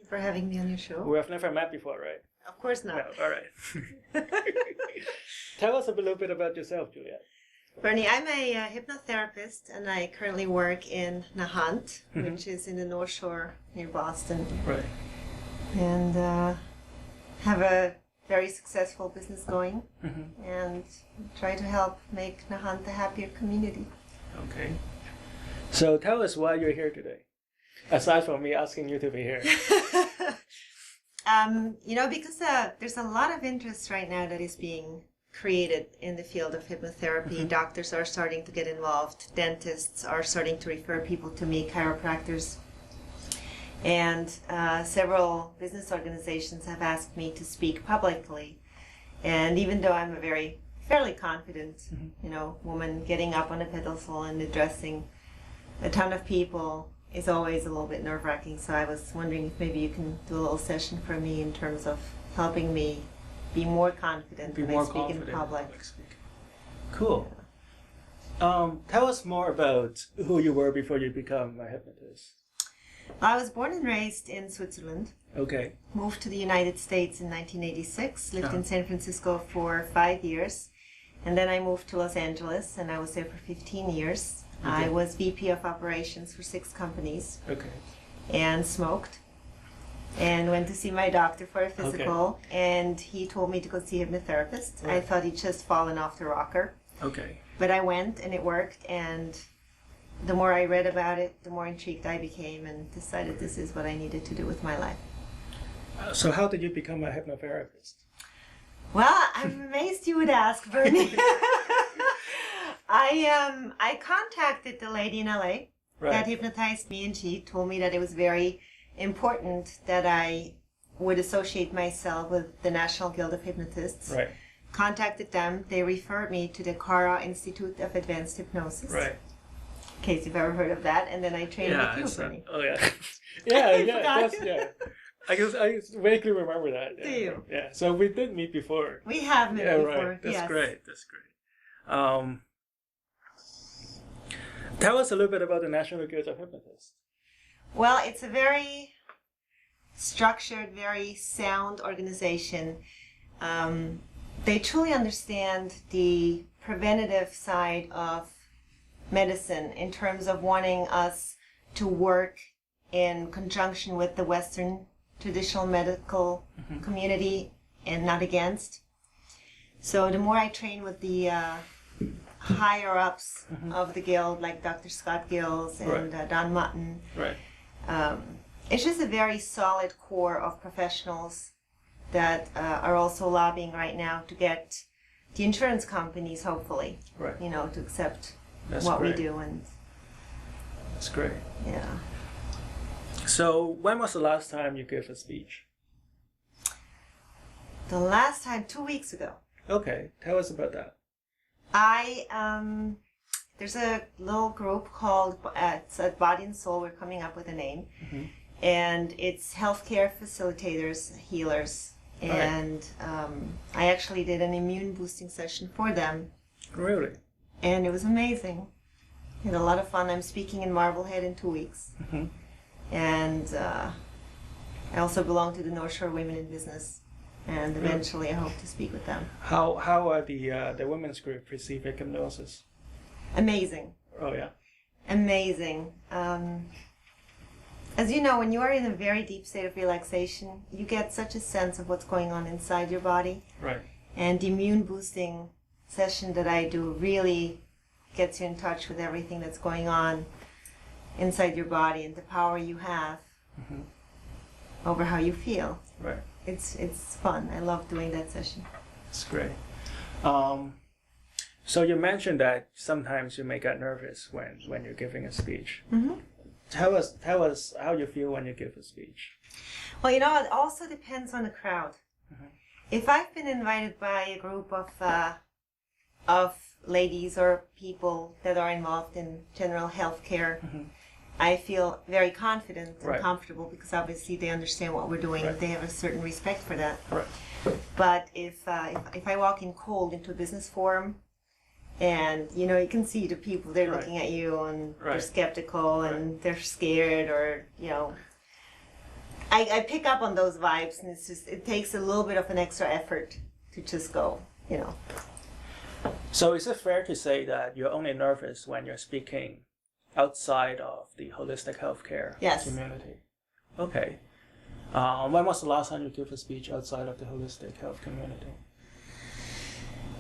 for having me on your show. We have never met before, right? Of course not. No, all right. Tell us a little bit about yourself, Juliette. Bernie, I'm a hypnotherapist, and I currently work in Nahant, which is in the North Shore near Boston. Right. And have a very successful business going, and try to help make Nahant a happier community. Okay. So tell us why you're here today, aside from me asking you to be here. Because there's a lot of interest right now that is being created in the field of hypnotherapy. Doctors are starting to get involved. Dentists are starting to refer people to me, chiropractors. And several business organizations have asked me to speak publicly. And even though I'm a fairly confident, woman, getting up on a pedestal and addressing a ton of people is always a little bit nerve-wracking. So I was wondering if maybe you can do a little session for me in terms of helping me be more confident when I speak in public. Cool. Tell us more about who you were before you became a hypnotist. I was born and raised in Switzerland. Okay. Moved to the United States in 1986. Lived in San Francisco for 5 years. And then I moved to Los Angeles, and I was there for 15 years. Okay. I was VP of operations for 6 companies. Okay. And smoked. And went to see my doctor for a physical. Okay. And he told me to go see a hypnotherapist. Right. I thought he'd just fallen off the rocker. Okay. But I went, and it worked. And the more I read about it, the more intrigued I became, and decided this is what I needed to do with my life. So how did you become a hypnotherapist? Well, I'm amazed you would ask, Bernie. I contacted the lady in LA that hypnotized me, and she told me that it was very important that I would associate myself with the National Guild of Hypnotists. Right. Contacted them. They referred me to the Cara Institute of Advanced Hypnosis. Right. In case you've ever heard of that, and then I trained with you, Bernie. Oh yeah, yeah. I vaguely remember that. Yeah. Do you? Yeah. So we did meet before. We have met before. Right. That's great. That's great. Tell us a little bit about the National Guild of Hypnotists. Well, it's a very structured, very sound organization. They truly understand the preventative side of medicine in terms of wanting us to work in conjunction with the Western traditional medical community and not against. So the more I train with the higher ups of the guild, like Dr. Scott Gills and Don Mutton, it's just a very solid core of professionals that are also lobbying right now to get the insurance companies, hopefully, to accept what we do. And that's great. Yeah. So when was the last time you gave a speech? The last time, 2 weeks ago. Okay, tell us about that. There's a little group called it's Body and Soul. We're coming up with a name, and it's healthcare facilitators, healers, and I actually did an immune boosting session for them. Really? And it was amazing. I had a lot of fun. I'm speaking in Marblehead in 2 weeks. And I also belong to the North Shore Women in Business. And eventually I hope to speak with them. How are the women's group perceive hypnosis? Amazing. Oh, yeah. Amazing. As you know, when you are in a very deep state of relaxation, you get such a sense of what's going on inside your body. Right. And the immune boosting session that I do really gets you in touch with everything that's going on inside your body and the power you have over how you feel. Right. It's fun. I love doing that session. It's great. So you mentioned that sometimes you may get nervous when you're giving a speech. Tell us how you feel when you give a speech. Well, it also depends on the crowd. If I've been invited by a group of ladies or people that are involved in general healthcare, I feel very confident and comfortable because obviously they understand what we're doing. They have a certain respect for that. But if I walk in cold into a business forum, and you can see the people, they're looking at you and they're skeptical and they're scared, or I pick up on those vibes, and it takes a little bit of an extra effort to just go, So is it fair to say that you're only nervous when you're speaking outside of the holistic healthcare community? Okay. When was the last time you gave a speech outside of the holistic health community?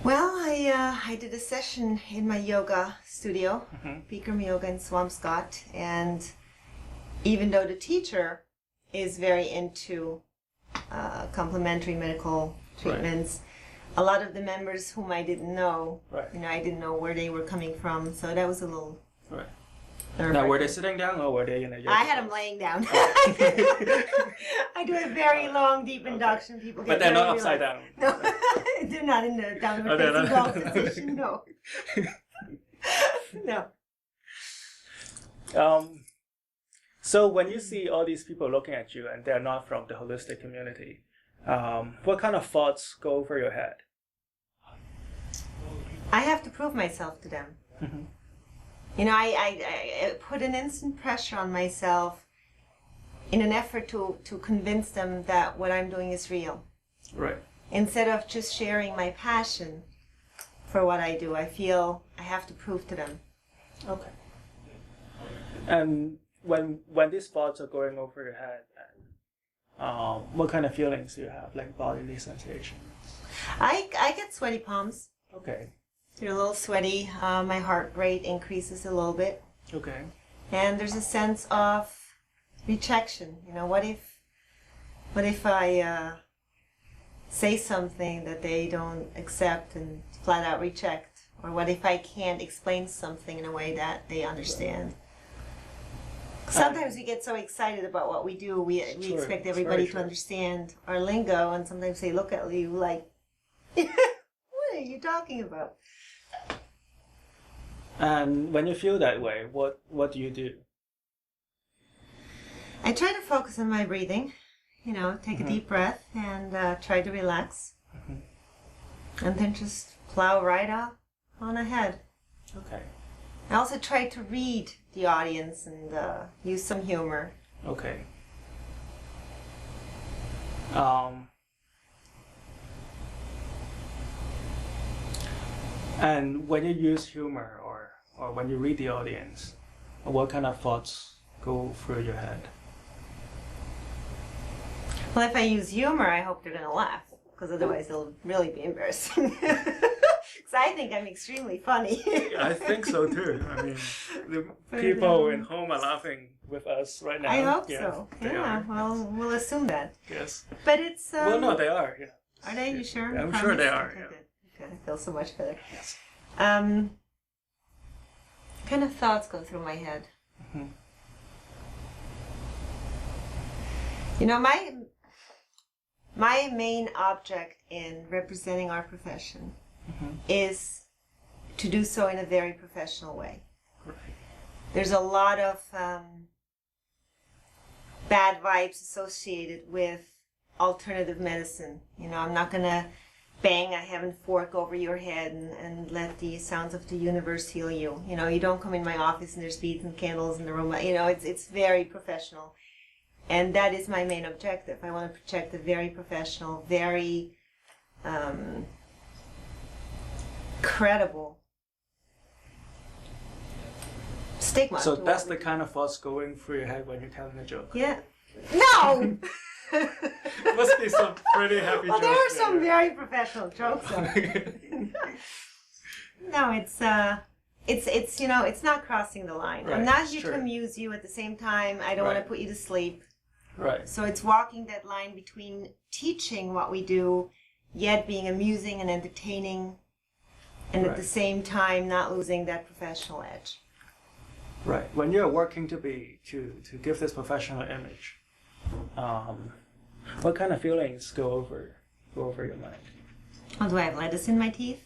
Well, I did a session in my yoga studio, Bikram Yoga in Swampscott, and even though the teacher is very into complementary medical treatments, a lot of the members whom I didn't know, I didn't know where they were coming from, so that was a little... Right. Now, were they sitting down or were they in a yoga? I had them laying down. I do a very long, deep induction. People get but they're not upside down. No, they're not in the downward facing dog position. No. No. So when you see all these people looking at you and they're not from the holistic community, what kind of thoughts go over your head? I have to prove myself to them. I put an instant pressure on myself in an effort to convince them that what I'm doing is real. Right. Instead of just sharing my passion for what I do, I feel I have to prove to them. Okay. And when these thoughts are going over your head, what kind of feelings do you have, like bodily sensations? I get sweaty palms. Okay. They're a little sweaty. My heart rate increases a little bit. Okay. And there's a sense of rejection. What if I say something that they don't accept and flat out reject? Or what if I can't explain something in a way that they understand? Sometimes we get so excited about what we do, we expect everybody to understand our lingo, and sometimes they look at you like, what are you talking about? And when you feel that way, what do you do? I try to focus on my breathing, take a deep breath and try to relax. And then just plow right on ahead. Okay. I also try to read the audience and use some humor. Okay. And when you use humor or when you read the audience, what kind of thoughts go through your head? Well, if I use humor, I hope they're going to laugh, because otherwise it'll really be embarrassing. Because I think I'm extremely funny. I think so too. I mean, the people in home are laughing with us right now. I hope so. Yeah, well, we'll assume that. Yes. But it's... well, no, they are. Yeah. Are they? You sure? I'm sure they are. Okay, Yeah. good. Okay, I feel so much better. Yes. Kind of thoughts go through my head. My main object in representing our profession is to do so in a very professional way. Right. There's a lot of bad vibes associated with alternative medicine. I'm not going to bang a heaven fork over your head and let the sounds of the universe heal you. You don't come in my office and there's beads and candles in the room. It's very professional. And that is my main objective. I want to project a very professional, very credible stigma. So that's the kind of thoughts going through your head when you're telling a joke? Yeah. No! Must be some pretty happy jokes. There are some very professional jokes. No, it's not crossing the line. Right, I'm not here to amuse you. At the same time, I don't want to put you to sleep. Right. So it's walking that line between teaching what we do, yet being amusing and entertaining, and at the same time not losing that professional edge. Right. When you're working to give this professional image, what kind of feelings go over your mind? Oh, do I have lettuce in my teeth?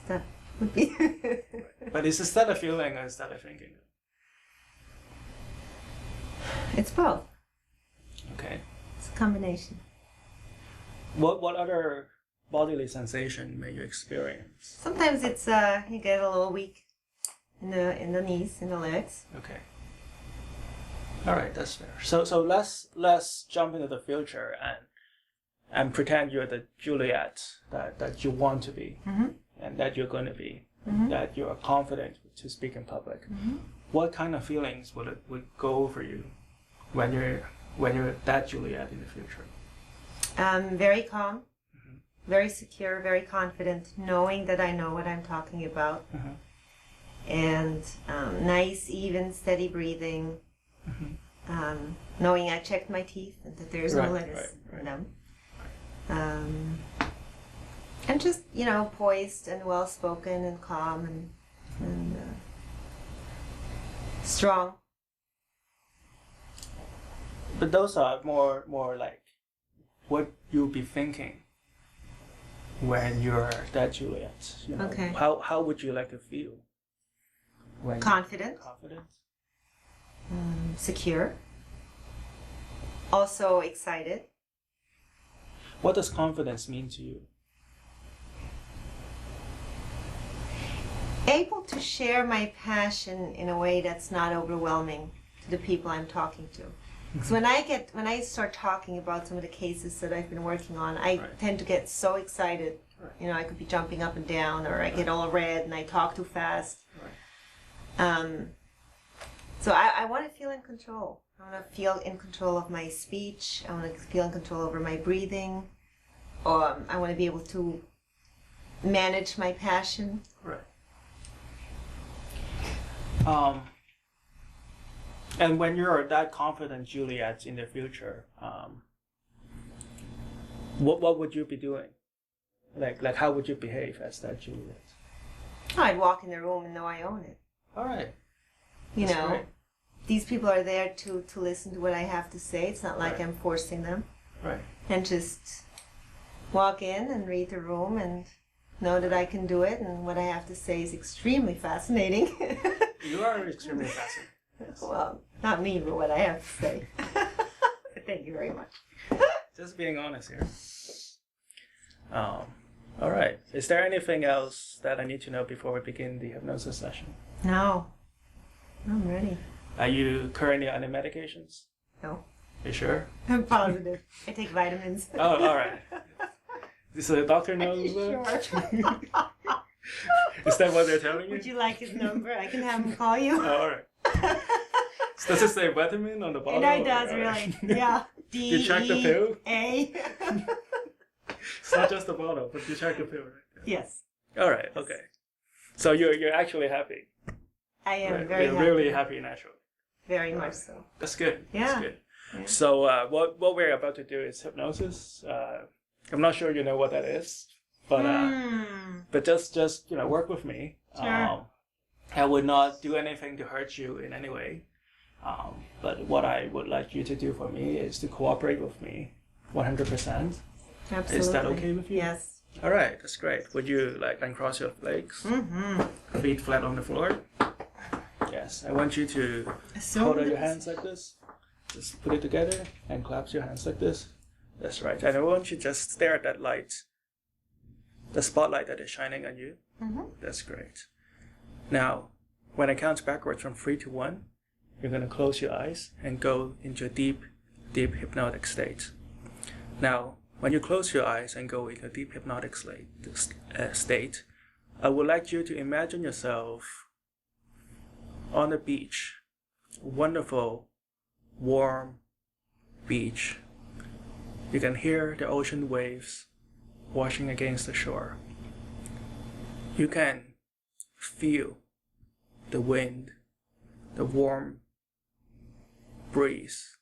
That would be. But is that a feeling or is that a thinking? It's both. Okay. It's a combination. What other bodily sensation may you experience? Sometimes it's you get a little weak in the knees, in the legs. Okay. All right, that's fair. So let's jump into the future and pretend you're the Juliette that you want to be, and that you're going to be, that you are confident to speak in public. What kind of feelings would go over you when you're that Juliette in the future? Very calm, very secure, very confident, knowing that I know what I'm talking about, and nice, even, steady breathing. Knowing I checked my teeth and that there's no lettuce in them. And just, poised and well-spoken and calm and strong. But those are more like what you'll be thinking when you're that Juliette. Okay. How would you like to feel? Confident. Secure. Also excited. What does confidence mean to you? Able to share my passion in a way that's not overwhelming to the people I'm talking to. Because when I start talking about some of the cases that I've been working on, I tend to get so excited. I could be jumping up and down, or I get all red and I talk too fast. So I want to feel in control. I want to feel in control of my speech. I want to feel in control over my breathing. I want to be able to manage my passion. Right. And when you're that confident Juliette in the future, what would you be doing? Like how would you behave as that Juliette? I'd walk in the room and know I own it. All right. That's great. These people are there to listen to what I have to say. It's not like I'm forcing them. Right. And just walk in and read the room and know that I can do it, and what I have to say is extremely fascinating. You are extremely fascinating. Yes. Well, not me, but what I have to say. Thank you very much. Just being honest here. All right. Is there anything else that I need to know before we begin the hypnosis session? No. I'm ready. Are you currently on any medications? No. You sure? I'm positive. I take vitamins. Oh, all right. So the doctor knows that? Sure. Is that what they're telling you? Would you like his number? I can have him call you. Oh, all right. So does it say vitamin on the bottle? It does, really. Yeah. D, you check the pill? A. It's not just the bottle, but you check the pill, right? Yes. All right, okay. So you're actually happy. I am right? very you're happy. Really happy naturally. Very much so. That's good. Yeah. That's good. Yeah. So what we're about to do is hypnosis. I'm not sure you know what that is, but just work with me. Sure. I would not do anything to hurt you in any way. But what I would like you to do for me is to cooperate with me 100%. Absolutely. Is that okay with you? Yes. All right, that's great. Would you uncross your legs? Feet flat on the floor? Yes. I want you to hold out your hands like this. Just put it together and clasp your hands like this. That's right. And I want you to just stare at that light. The spotlight that is shining on you. That's great. Now, when I count backwards from 3 to 1, you're going to close your eyes and go into a deep, deep hypnotic state. Now, when you close your eyes and go into a deep hypnotic state, I would like you to imagine yourself on the beach. A wonderful, warm beach. You can hear the ocean waves washing against the shore. You can feel the wind, the warm breeze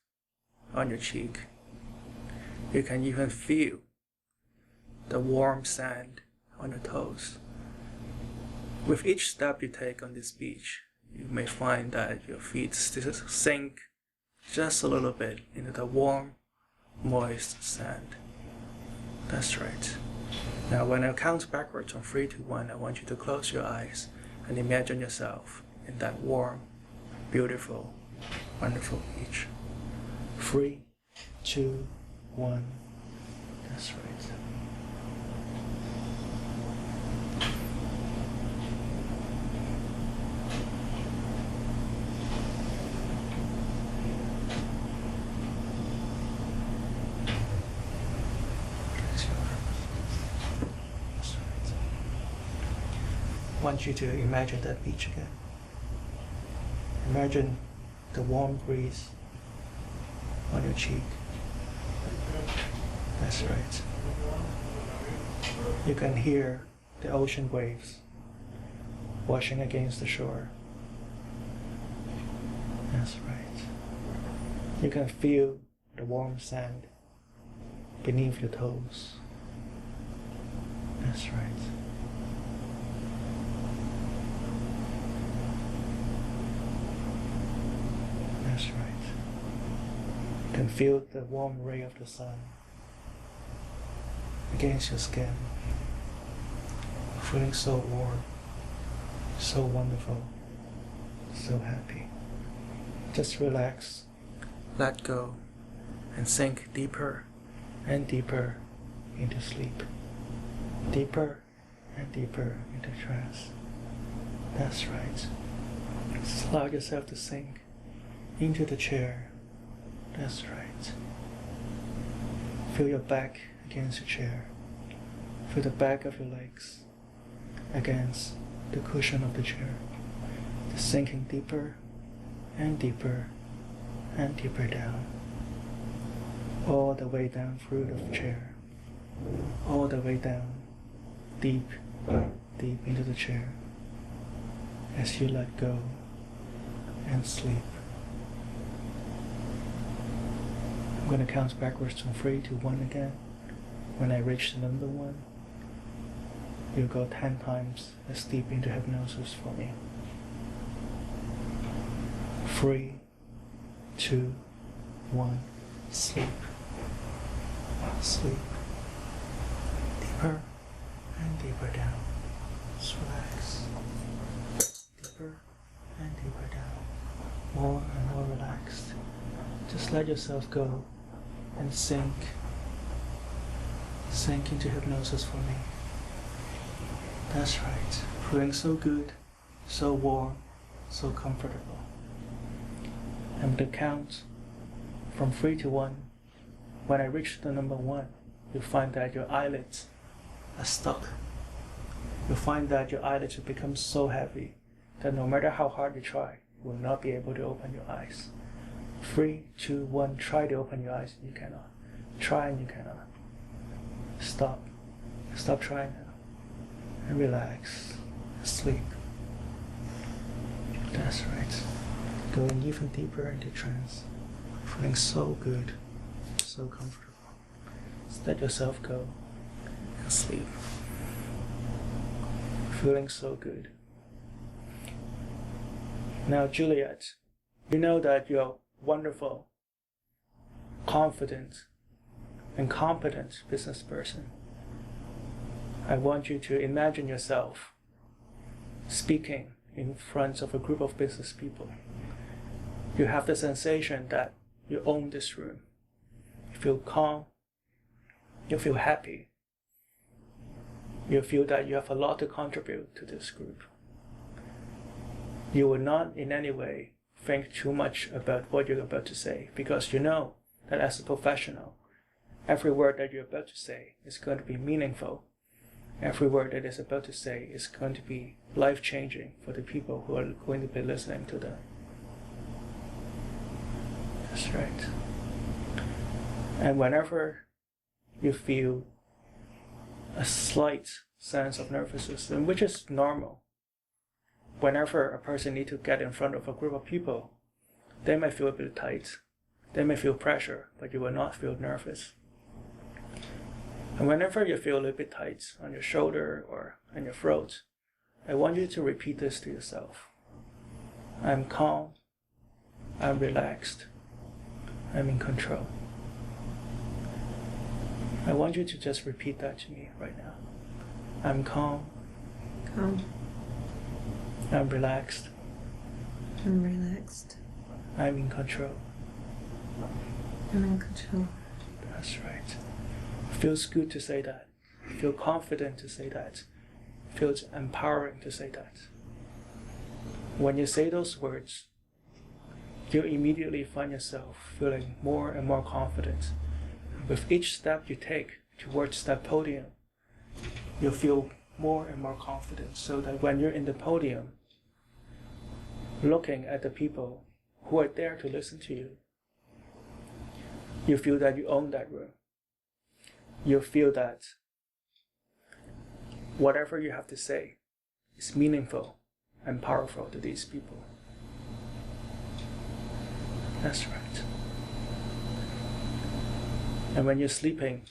on your cheek. You can even feel the warm sand on your toes. With each step you take on this beach, you may find that your feet sink just a little bit into the warm, moist sand. That's right. Now when I count backwards from 3 to 1, I want you to close your eyes and imagine yourself in that warm, beautiful, wonderful beach. 3, 2, 1. That's right. want you to imagine that beach again. Imagine the warm breeze on your cheek. That's right. You can hear the ocean waves washing against the shore. That's right. You can feel the warm sand beneath your toes. That's right. That's right. You can feel the warm ray of the sun against your skin. Feeling so warm, so wonderful, so happy. Just relax, let go, and sink deeper and deeper into sleep. Deeper and deeper into trance. That's right. Just allow yourself to sink into the chair. That's right. Feel your back against your chair. Feel the back of your legs against the cushion of the chair. Just sinking deeper and deeper and deeper down. All the way down through the chair. All the way down. Deep, deep into the chair. As you let go and sleep. I'm going to count backwards from 3 to 1 again. When I reach the number 1, you'll go 10 times as deep into hypnosis for me. 3, 2, 1, sleep. Sleep. Deeper and deeper down. Just relax. Deeper and deeper down. More and more relaxed. Just let yourself go and sink into hypnosis for me. That's right. Feeling so good, so warm, so comfortable. I'm going to count from 3 to 1. When I reach the number 1, you'll find that your eyelids are stuck. You'll find that your eyelids will become so heavy that no matter how hard you try, you will not be able to open your eyes. 3, 2, 1, try to open your eyes and you cannot. Try and you cannot. Stop. Stop trying now. And relax. Sleep. That's right. Going even deeper into trance. Feeling so good. So comfortable. Just let yourself go and sleep. Feeling so good. Now, Juliette, you know that you're a wonderful, confident, and competent business person. I want you to imagine yourself speaking in front of a group of business people. You have the sensation that you own this room. You feel calm. You feel happy. You feel that you have a lot to contribute to this group. You will not in any way think too much about what you're about to say, because you know that as a professional, every word that you're about to say is going to be meaningful. Every word that is about to say is going to be life-changing for the people who are going to be listening to them. That's right. And whenever you feel a slight sense of nervous system, which is normal, whenever a person needs to get in front of a group of people, they may feel a bit tight. They may feel pressure, but you will not feel nervous. And whenever you feel a little bit tight on your shoulder or on your throat, I want you to repeat this to yourself. I'm calm. I'm relaxed. I'm in control. I want you to just repeat that to me right now. I'm calm. Calm. I'm relaxed. I'm relaxed. I'm in control. I'm in control. That's right. Feels good to say that. Feel confident to say that. Feels empowering to say that. When you say those words, you immediately find yourself feeling more and more confident. With each step you take towards that podium, you'll feel more and more confident, so that when you're in the podium, looking at the people who are there to listen to you, you feel that you own that room. You feel that whatever you have to say is meaningful and powerful to these people. That's right. And when you're sleeping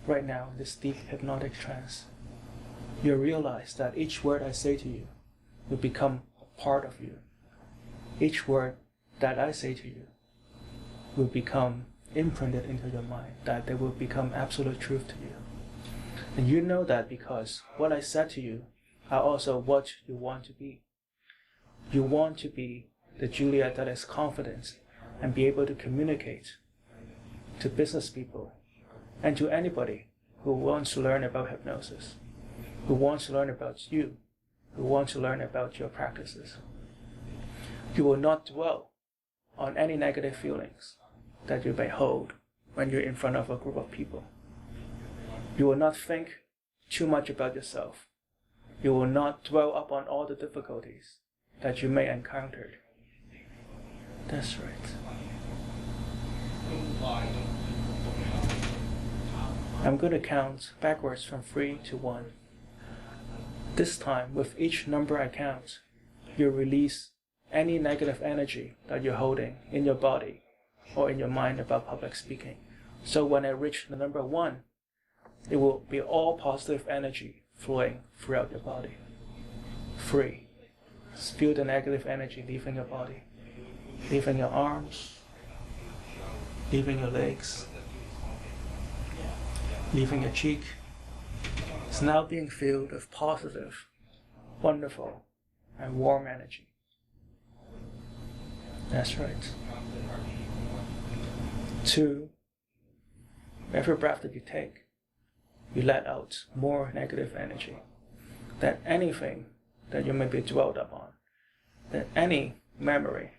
right now in this deep hypnotic trance, you realize that each word I say to you will become a part of you. Each word that I say to you will become imprinted into your mind, that they will become absolute truth to you. And you know that because what I said to you are also what you want to be. You want to be the Juliette that is confident and be able to communicate to business people and to anybody who wants to learn about hypnosis, who wants to learn about you, who wants to learn about your practices. You will not dwell on any negative feelings that you may hold when you're in front of a group of people. You will not think too much about yourself. You will not dwell upon all the difficulties that you may encounter. That's right. I'm going to count backwards from 3 to 1. This time, with each number I count, you release any negative energy that you're holding in your body or in your mind about public speaking. So when I reach the number 1, it will be all positive energy flowing throughout your body. 3. Just feel the negative energy leaving your body, leaving your arms, leaving your legs, leaving your cheek. It's now being filled with positive, wonderful, and warm energy. That's right. 2. Every breath that you take, you let out more negative energy. That anything that you may be dwelled upon, that any memory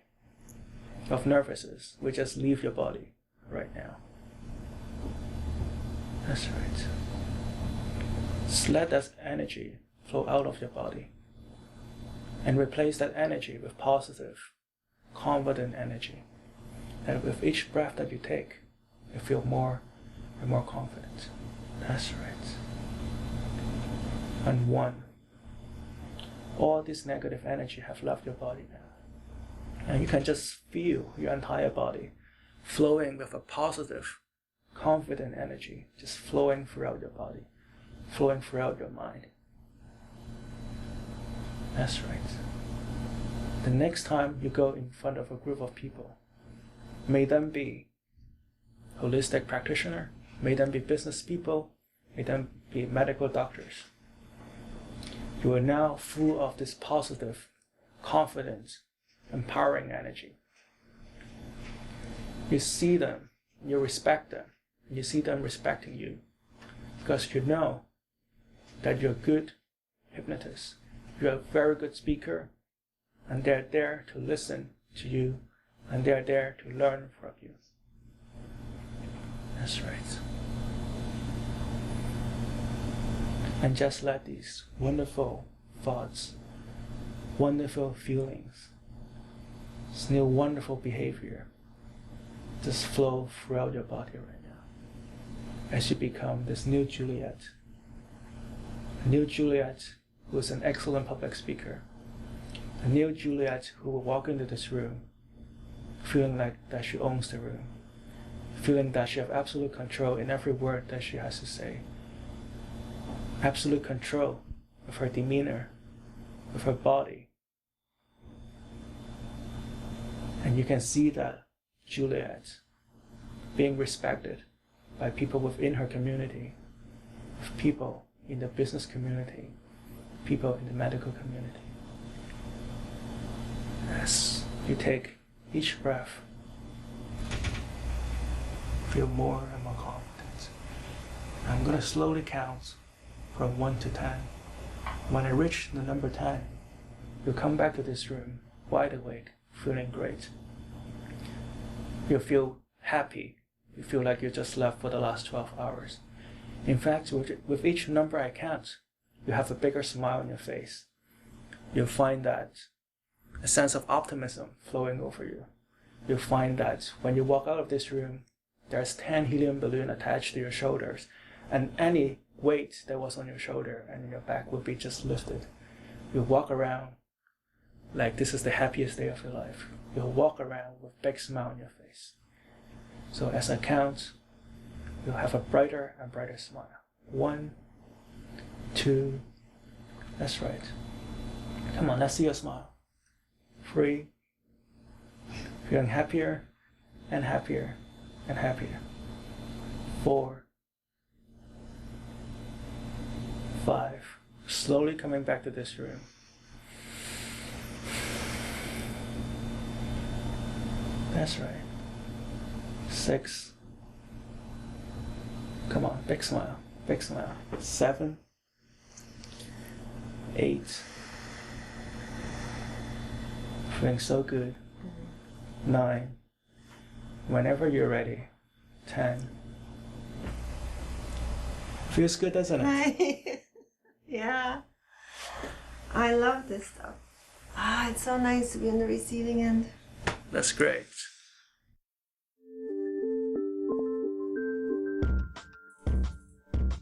of nervousness will just leave your body right now. That's right. Just let that energy flow out of your body and replace that energy with positive, confident energy. And with each breath that you take, you feel more and more confident. That's right. And 1. All this negative energy have left your body now. And you can just feel your entire body flowing with a positive, confident energy, just flowing throughout your body, flowing throughout your mind. That's right. The next time you go in front of a group of people, may them be holistic practitioner, may them be business people, may them be medical doctors. You are now full of this positive, confident, empowering energy. You see them, you respect them, and you see them respecting you, because you know that you're a good hypnotist, you're a very good speaker, and they're there to listen to you, and they're there to learn from you. That's right. And just let these wonderful thoughts, wonderful feelings, this new wonderful behavior just flow throughout your body right now as you become this new Juliette. A new Juliette who is an excellent public speaker. A new Juliette who will walk into this room feeling like that she owns the room, feeling that she has absolute control in every word that she has to say. Absolute control of her demeanor, of her body. And you can see that Juliette being respected by people within her community, of people in the business community, people in the medical community. As you take each breath, feel more and more confident. I'm going to slowly count from 1 to 10. When I reach the number 10, you'll come back to this room wide awake, feeling great. You'll feel happy. You feel like you just slept for the last 12 hours. In fact, with each number I count, you have a bigger smile on your face. You'll find that a sense of optimism flowing over you. You'll find that when you walk out of this room, there's 10 helium balloons attached to your shoulders, and any weight that was on your shoulder and in your back will be just lifted. You'll walk around like this is the happiest day of your life. You'll walk around with a big smile on your face. So as I count, you'll have a brighter and brighter smile. 1, 2, that's right. Come on, let's see your smile. 3, feeling happier and happier and happier. 4, 5, slowly coming back to this room. 'That's right. 6, come on, big smile, big smile. 7, 8, feeling so good. 9, whenever you're ready. 10. Feels good, doesn't it? Yeah. I love this stuff. It's so nice to be on the receiving end. That's great.